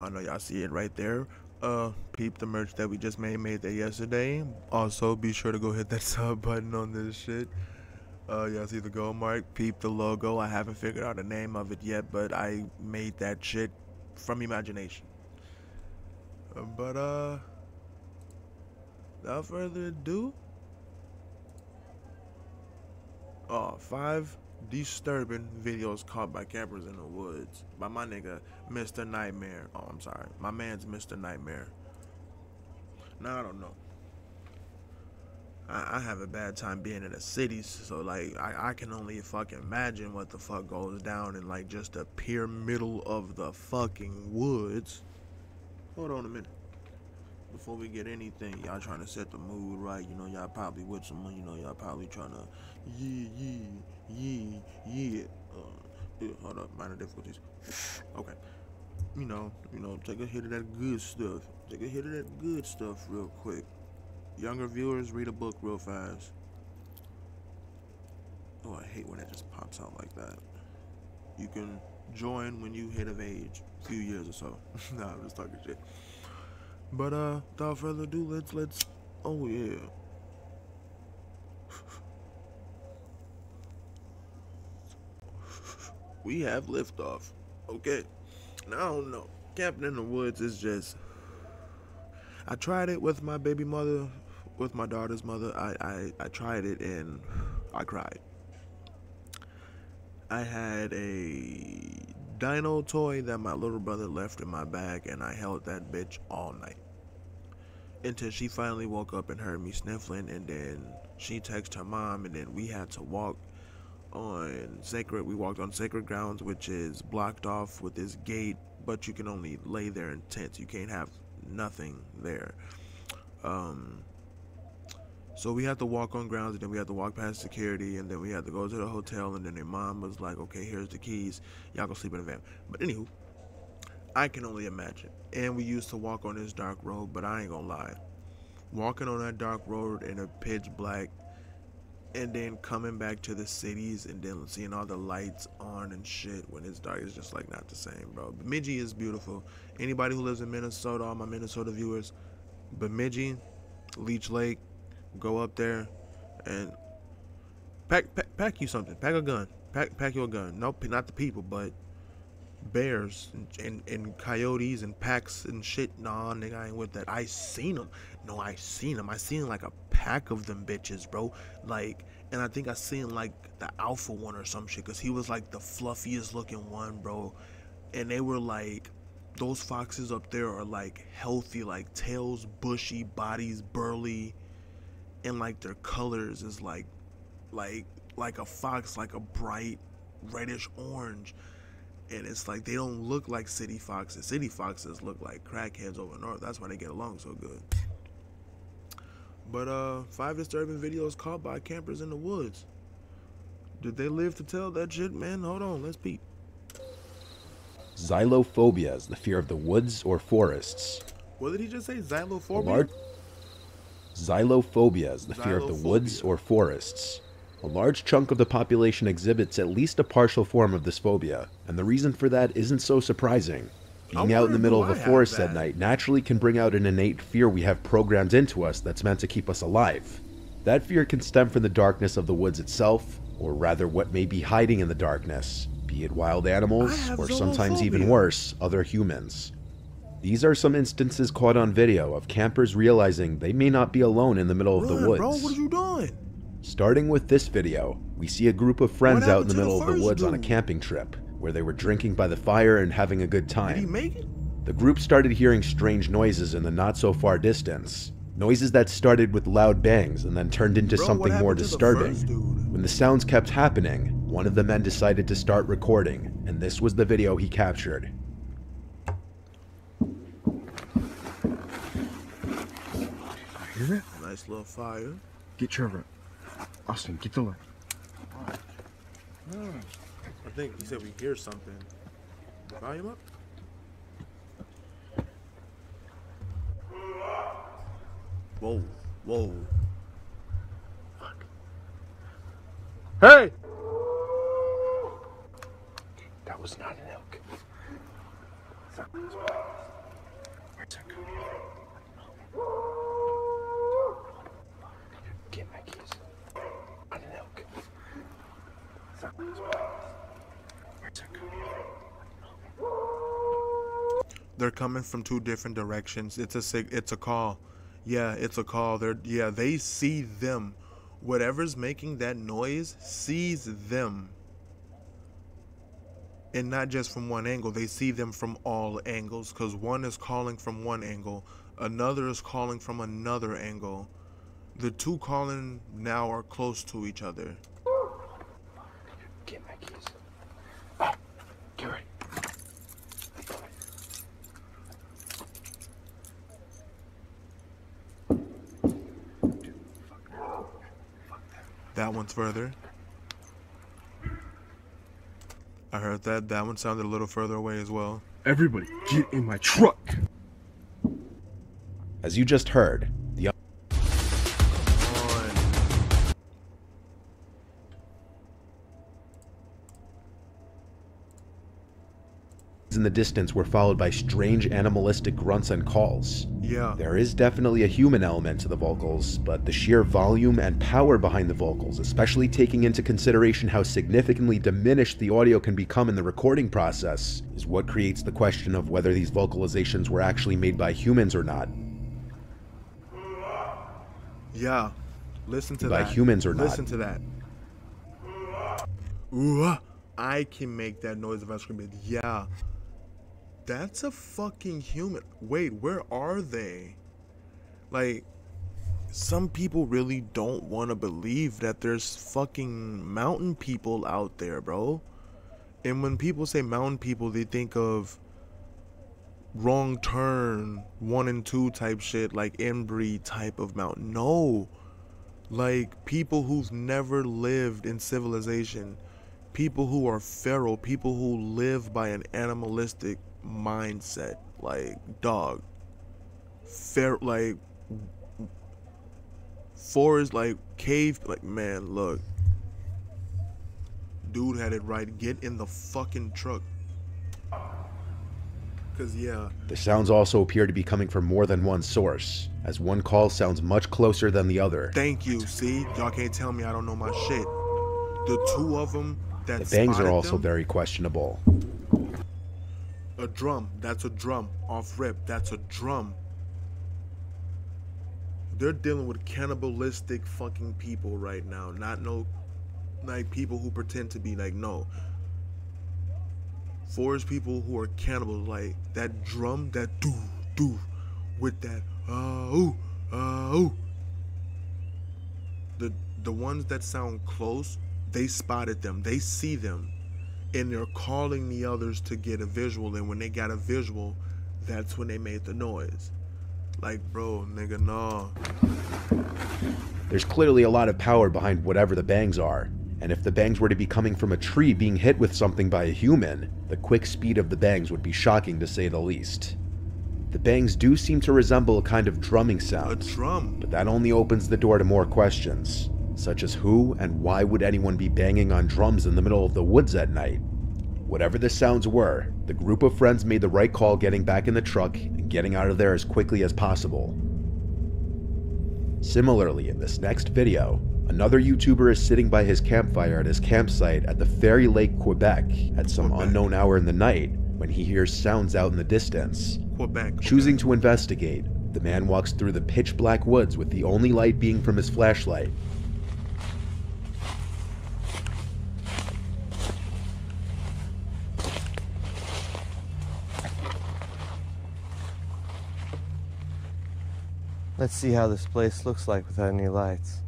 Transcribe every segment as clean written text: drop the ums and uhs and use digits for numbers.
I know y'all see it right there. Peep the merch that we just made that yesterday. Also, be sure to go hit that sub button on this shit. Y'all see the gold mark? Peep the logo. I haven't figured out the name of it yet, but I made that shit from imagination. But without further ado, five disturbing videos caught by campers in the woods by my nigga Mr. Nightmare. Oh, I'm sorry, my man's Mr. Nightmare. Now I don't know. I have a bad time being in the cities, so like I can only fucking imagine what the fuck goes down in like just the pure middle of the fucking woods. Hold on a minute. Before we get anything, y'all trying to set the mood right. You know, y'all probably with someone. You know, y'all probably trying to yeah. Hold up, minor difficulties. Okay. You know, take a hit of that good stuff. Take a hit of that good stuff real quick. Younger viewers, read a book real fast. Oh, I hate when it just pops out like that. You can join when you hit of age, a few years or so. Nah, I'm just talking shit. But without further ado, let's. Oh yeah. We have liftoff. Okay. Now I don't know. Camping in the woods is just. I tried it with my baby mother, with my daughter's mother. I tried it and I cried. I had a dino toy that my little brother left in my bag, and I held that bitch all night until she finally woke up and heard me sniffling, and then she texted her mom, and then we had to walk on sacred. We walked on sacred grounds, which is blocked off with this gate, but you can only lay there in tents. You can't have nothing there. So we had to walk on grounds, and then we had to walk past security, and then we had to go to the hotel, and then their mom was like, okay, here's the keys. Y'all go sleep in the van. But anywho, I can only imagine. And we used to walk on this dark road, but I ain't gonna lie. Walking on that dark road in a pitch black, and then coming back to the cities, and then seeing all the lights on and shit when it's dark, is just like not the same, bro. Bemidji is beautiful. Anybody who lives in Minnesota, all my Minnesota viewers, Bemidji, Leech Lake, go up there and pack you something. Pack a gun. Pack you a gun. Nope, not the people, but bears and coyotes and packs and shit. Nah, nigga, I ain't with that. I seen them. No, I seen them. I seen like a pack of them bitches, bro. Like, and I think I seen like the alpha one or some shit, cause he was like the fluffiest looking one, bro. And they were like, those foxes up there are like healthy, like tails bushy, bodies burly, and like their colors is like a fox, like a bright reddish orange. And it's like they don't look like city foxes. City foxes look like crackheads over north. That's why they get along so good. But 5 disturbing videos caught by campers in the woods. Did they live to tell that shit, man? Hold on, let's peep. Xylophobia is the fear of the woods or forests. What did he just say? Xylophobia? Xylophobia is the fear of the woods or forests. A large chunk of the population exhibits at least a partial form of this phobia, and the reason for that isn't so surprising. Being out in the middle of a forest at night naturally can bring out an innate fear we have programmed into us that's meant to keep us alive. That fear can stem from the darkness of the woods itself, or rather what may be hiding in the darkness, be it wild animals, or sometimes even worse, other humans. These are some instances caught on video of campers realizing they may not be alone in the middle of the woods. Bro, what are you doing? Starting with this video, we see a group of friends out in the middle of the woods on a camping trip, where they were drinking by the fire and having a good time. Did he make it? The group started hearing strange noises in the not-so-far distance. Noises that started with loud bangs and then turned into something more disturbing. When the sounds kept happening, one of the men decided to start recording, and this was the video he captured. Hear it? Nice little fire. Get Trevor. Austin, get the light. I think he said we hear something. Volume up. Whoa, whoa. Fuck. Hey! That was not an elk. They're coming from two different directions. It's a call. Yeah, it's a call. They see them. Whatever's making that noise sees them. And not just from one angle. They see them from all angles, because one is calling from one angle, another is calling from another angle. The two calling now are close to each other. Get my keys. Oh, get ready. That one's further. I heard that. That one sounded a little further away as well. Everybody, get in my truck. As you just heard, the in the distance were followed by strange animalistic grunts and calls. Yeah. There is definitely a human element to the vocals, but the sheer volume and power behind the vocals, especially taking into consideration how significantly diminished the audio can become in the recording process, is what creates the question of whether these vocalizations were actually made by humans or not. Yeah. Listen to that. By humans or not. Listen to that. Ooh, I can make that noise if I scream it. Yeah. That's a fucking human. Wait, where are they? Like, some people really don't want to believe that there's fucking mountain people out there, bro. And when people say mountain people, they think of Wrong Turn 1 and 2 type shit, like Embry type of mountain. No. Like, people who've never lived in civilization. People who are feral. People who live by an animalistic mindset. Like, dog. Like, forest, like, cave. Like, man, look. Dude had it right. Get in the fucking truck. Cause yeah. The sounds also appear to be coming from more than one source, as one call sounds much closer than the other. Thank you. See, y'all can't tell me I don't know my shit. The two of them that the bangs are also them, very questionable. A drum. That's a drum. Off rip. That's a drum. They're dealing with cannibalistic fucking people right now. Not no, like, people who pretend to be, like, no. Forest people who are cannibals, like that drum, that doo with that the ones that sound close, they spotted them, they see them, and they're calling the others to get a visual, and when they got a visual, that's when they made the noise. Like, bro, nigga, no. There's clearly a lot of power behind whatever the bangs are. And if the bangs were to be coming from a tree being hit with something by a human, the quick speed of the bangs would be shocking to say the least. The bangs do seem to resemble a kind of drumming sound. A drum. But that only opens the door to more questions, such as who and why would anyone be banging on drums in the middle of the woods at night? Whatever the sounds were, the group of friends made the right call getting back in the truck and getting out of there as quickly as possible. Similarly, in this next video, another YouTuber is sitting by his campfire at his campsite at the Fairy Lake, Quebec, at some unknown hour in the night when he hears sounds out in the distance. Quebec. Choosing to investigate, the man walks through the pitch black woods with the only light being from his flashlight. Let's see how this place looks like without any lights.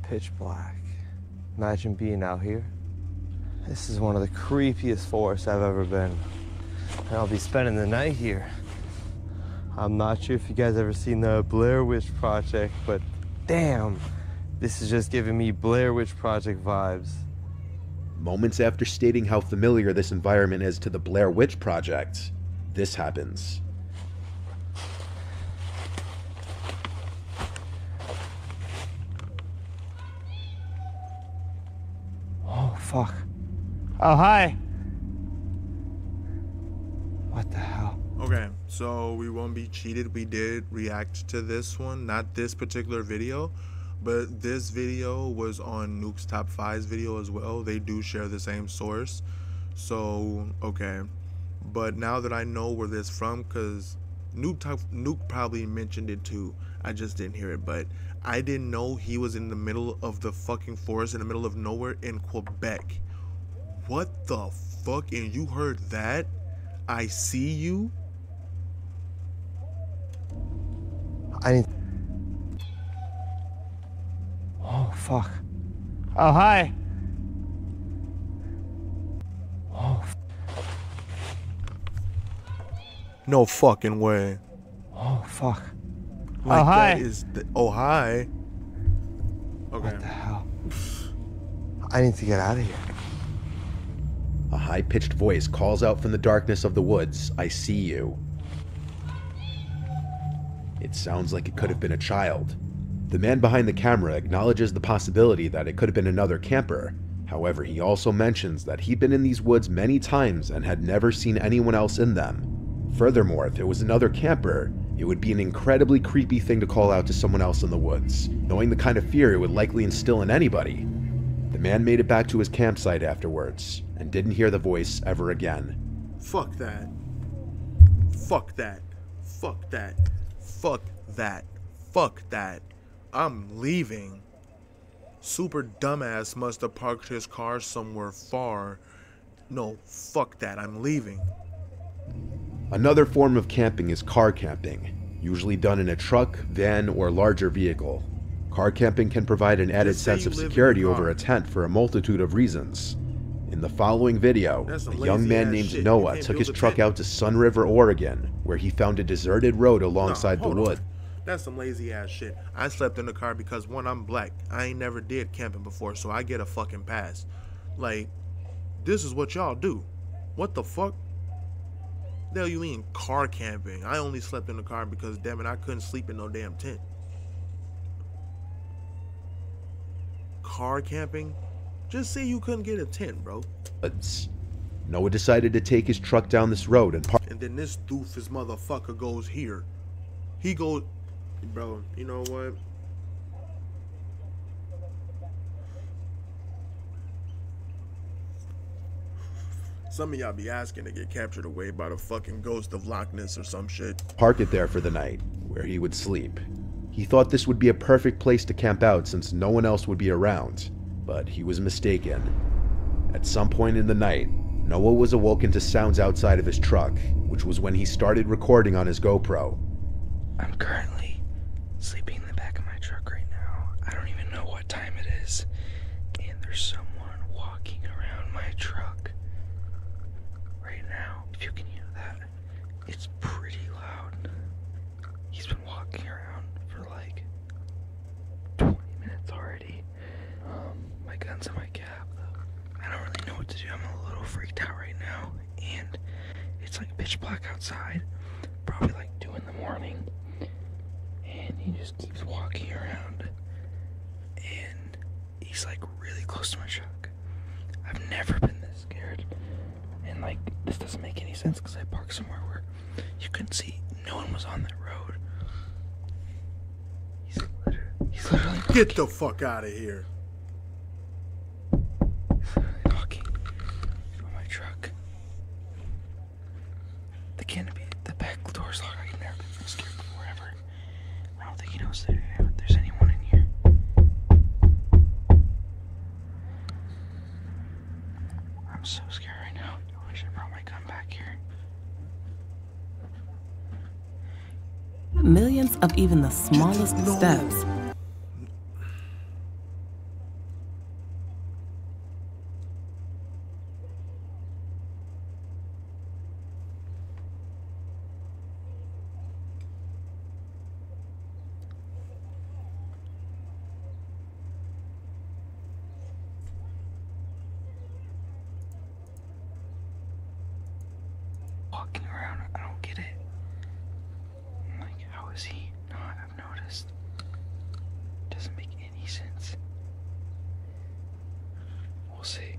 Pitch black. Imagine being out here. This is one of the creepiest forests I've ever been. And I'll be spending the night here. I'm not sure if you guys ever seen the Blair Witch Project, but damn, this is just giving me Blair Witch Project vibes. Moments after stating how familiar this environment is to the Blair Witch Project, this happens. Fuck. Oh, hi. What the hell? Okay, so we won't be cheated. We did react to this one, not this particular video, but this video was on Nuke's Top 5's video as well. They do share the same source. So, okay. But now that I know where this from, because Nuke probably mentioned it too. I just didn't hear it, but I didn't know he was in the middle of the fucking forest, in the middle of nowhere in Quebec. What the fuck? And you heard that? I see you? Oh, fuck. Oh, hi. Oh, No fucking way. oh, fuck. Like, oh, hi. that is oh, hi. Okay. What the hell? I need to get out of here. A high-pitched voice calls out from the darkness of the woods, "I see you." It sounds like it could have been a child. The man behind the camera acknowledges the possibility that it could have been another camper. However, he also mentions that he'd been in these woods many times and had never seen anyone else in them. Furthermore, if it was another camper, it would be an incredibly creepy thing to call out to someone else in the woods, knowing the kind of fear it would likely instill in anybody. The man made it back to his campsite afterwards, and didn't hear the voice ever again. Fuck that. Fuck that. Fuck that. Fuck that. Fuck that. I'm leaving. Super dumbass must have parked his car somewhere far. No, fuck that. I'm leaving. Another form of camping is car camping, usually done in a truck, van, or larger vehicle. Car camping can provide an added Just say sense you of live in a security car. over a tent for a multitude of reasons. In the following video, That's some a young lazy man ass named shit. You Noah can't took build his a truck tent. out to Sun River, Oregon, where he found a deserted road alongside the hold on. wood. That's some lazy ass shit. I slept in the car because, one, I'm black. I ain't never did camping before, so I get a fucking pass. Like, this is what y'all do. What the fuck? The hell you mean car camping? I only slept in the car because, damn it, I couldn't sleep in no damn tent. Car camping? Just say you couldn't get a tent, bro. Noah decided to take his truck down this road and park. And then this doofus motherfucker goes here. He goes... Bro, you know what? Some of y'all be asking to get captured away by the fucking ghost of Loch Ness or some shit. Park it there for the night, where he would sleep. He thought this would be a perfect place to camp out since no one else would be around, but he was mistaken. At some point in the night, Noah was awoken to sounds outside of his truck, which was when he started recording on his GoPro. I'm currently sleeping in the back of my truck right now. I don't even know what time it is, and there's someone walking around my truck right now. If you can hear that, it's pretty loud. He's been walking around for like 20 minutes already. My gun's in my cab though. I don't really know what to do. I'm a little freaked out right now, and it's like pitch black outside, probably like 2 in the morning, and he just keeps walking around, and he's like really close to my truck. I've never been this scared, and like this doesn't make any sense because I parked somewhere where you couldn't see, no one was on that road. He's literally Get the fuck out of here. knocking on my truck. The canopy, the back door's locked. I've never been scared before ever. I don't think he knows that there's anyone in here. I'm so scared right now. I wish I brought my gun back here. Millions of even the smallest steps Walking around, I don't get it. I'm like, how is he not? I've noticed. Doesn't make any sense. We'll see.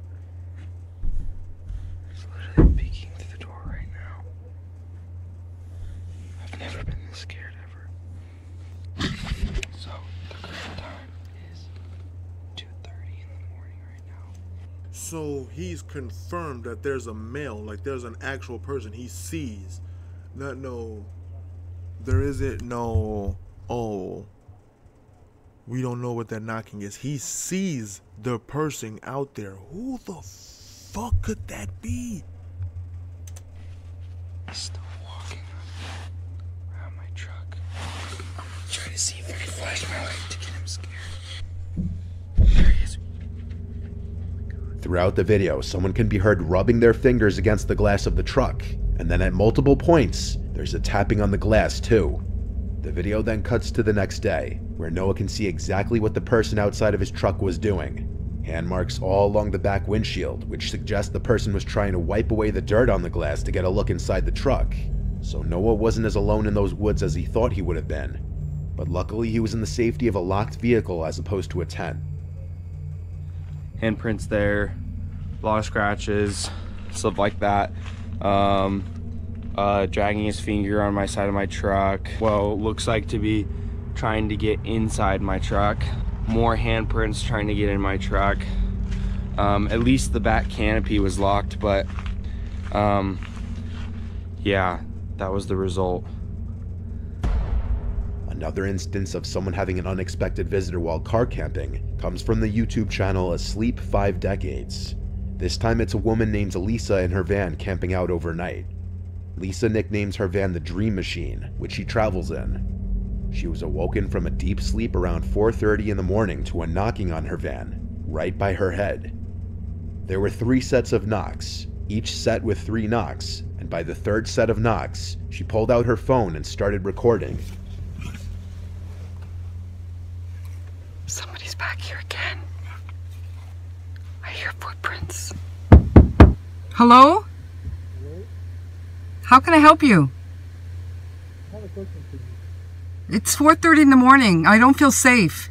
He's literally peeking through the door right now. I've never been this scared ever. So, the current time is 2:30 in the morning right now. So he's confirmed that there's a male, like there's an actual person he sees. Not no, there isn't no, oh, we don't know what that knocking is. He sees the person out there. Who the fuck could that be? He's still walking around my truck. I'm trying to see if I can flash my light to get him scared. There he is. Throughout the video, someone can be heard rubbing their fingers against the glass of the truck, and then at multiple points, there's a tapping on the glass too. The video then cuts to the next day, where Noah can see exactly what the person outside of his truck was doing. Hand marks all along the back windshield, which suggests the person was trying to wipe away the dirt on the glass to get a look inside the truck. So Noah wasn't as alone in those woods as he thought he would have been. But luckily he was in the safety of a locked vehicle as opposed to a tent. Handprints there, a lot of scratches, stuff like that. Dragging his finger on my side of my truck. Well, looks like to be trying to get inside my truck. More handprints trying to get in my truck. At least the back canopy was locked, but yeah, that was the result. Another instance of someone having an unexpected visitor while car camping comes from the YouTube channel Asleep 5 Decades. This time it's a woman named Lisa in her van camping out overnight. Lisa nicknames her van the Dream Machine, which she travels in. She was awoken from a deep sleep around 4:30 in the morning to a knocking on her van, right by her head. There were 3 sets of knocks, each set with 3 knocks, and by the 3rd set of knocks, she pulled out her phone and started recording. Somebody's back here again. I hear footprints. Hello? How can I help you? It's 4:30 in the morning. I don't feel safe.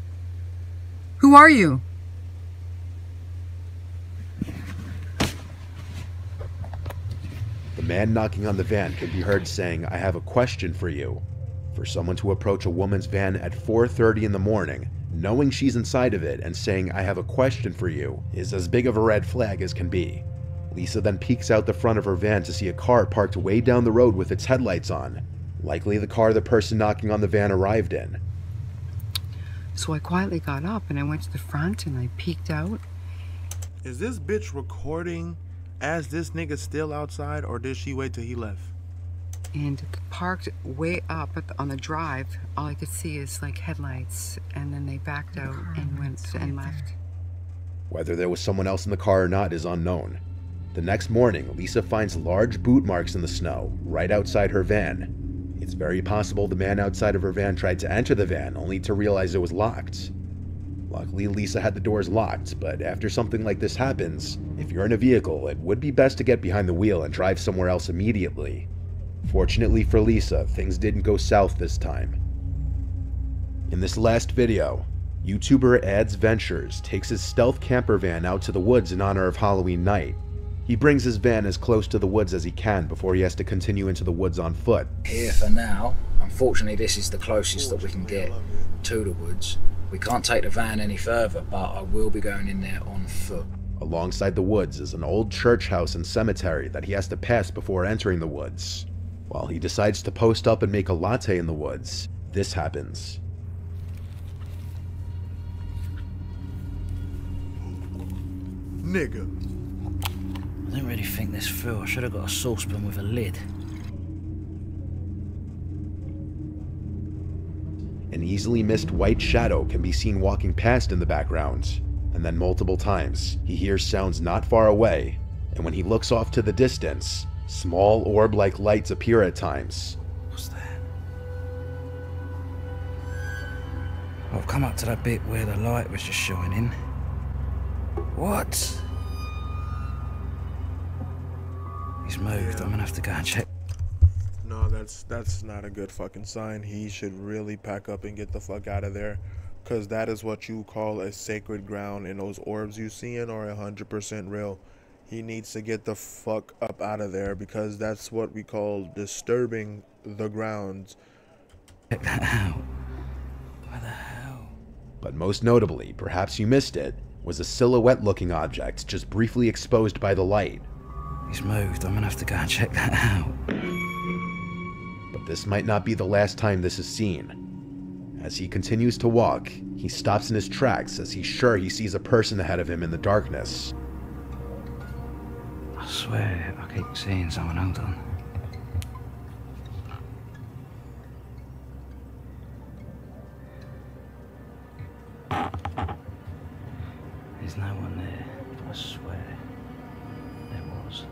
Who are you? The man knocking on the van can be heard saying, "I have a question for you." For someone to approach a woman's van at 4:30 in the morning, knowing she's inside of it and saying, "I have a question for you," is as big of a red flag as can be. Lisa then peeks out the front of her van to see a car parked way down the road with its headlights on, likely the car the person knocking on the van arrived in. So I quietly got up and I went to the front and I peeked out. Is this bitch recording as this nigga still outside, or did she wait till he left? And parked way up on the drive. All I could see is like headlights, and then they backed out and went and left. Whether there was someone else in the car or not is unknown. The next morning, Lisa finds large boot marks in the snow right outside her van. It's very possible the man outside of her van tried to enter the van only to realize it was locked. Luckily, Lisa had the doors locked, but after something like this happens, if you're in a vehicle, it would be best to get behind the wheel and drive somewhere else immediately. Fortunately for Lisa, things didn't go south this time. In this last video, YouTuber Ads Ventures takes his stealth camper van out to the woods in honor of Halloween night. He brings his van as close to the woods as he can before he has to continue into the woods on foot. Here for now. Unfortunately, this is the closest that we can get to the woods. We can't take the van any further, but I will be going in there on foot. Alongside the woods is an old church house and cemetery that he has to pass before entering the woods. While he decides to post up and make a latte in the woods, this happens. Nigga. I didn't really think this through. I should have got a saucepan with a lid. An easily missed white shadow can be seen walking past in the background, and then multiple times he hears sounds not far away, and when he looks off to the distance, small orb-like lights appear at times. What's that? I've come up to that bit where the light was just shining. What? He's moved. I'm gonna have to go and check. No, that's not a good fucking sign. He should really pack up and get the fuck out of there, because that is what you call a sacred ground, and those orbs you seeing are 100% real. He needs to get the fuck up out of there, because that's what we call disturbing the grounds. Check that out. Where the hell? But most notably, perhaps you missed it, was a silhouette-looking object just briefly exposed by the light. He's moved. I'm gonna have to go and check that out. But this might not be the last time this is seen. As he continues to walk, he stops in his tracks as he's sure he sees a person ahead of him in the darkness. I swear, I keep seeing someone. Hold on. There's no one there. I swear. There was.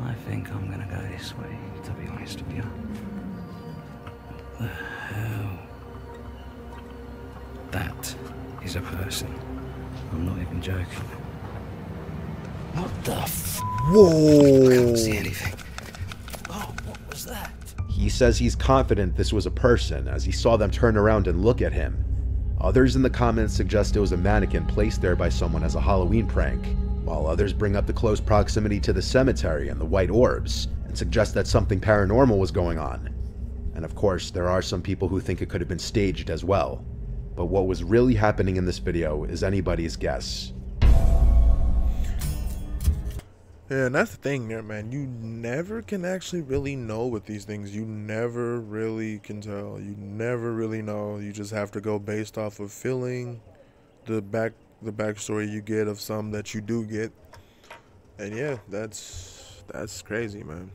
I think I'm gonna go this way, to be honest with you. What the hell? That is a person. I'm not even joking. What the f? Whoa! I can't see anything. Oh, what was that? He says he's confident this was a person as he saw them turn around and look at him. Others in the comments suggest it was a mannequin placed there by someone as a Halloween prank, while others bring up the close proximity to the cemetery and the white orbs and suggest that something paranormal was going on. And of course, there are some people who think it could have been staged as well. But what was really happening in this video is anybody's guess. Yeah, and that's the thing there, man. You never can actually really know with these things. You never really can tell. You never really know. You just have to go based off of feeling, the backstory you get of some that you do get. And yeah, that's crazy, man.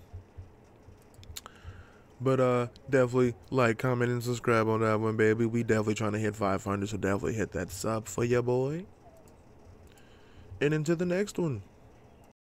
But definitely like, comment, and subscribe on that one, baby. We definitely trying to hit 500, so definitely hit that sub for ya, boy. And into the next one.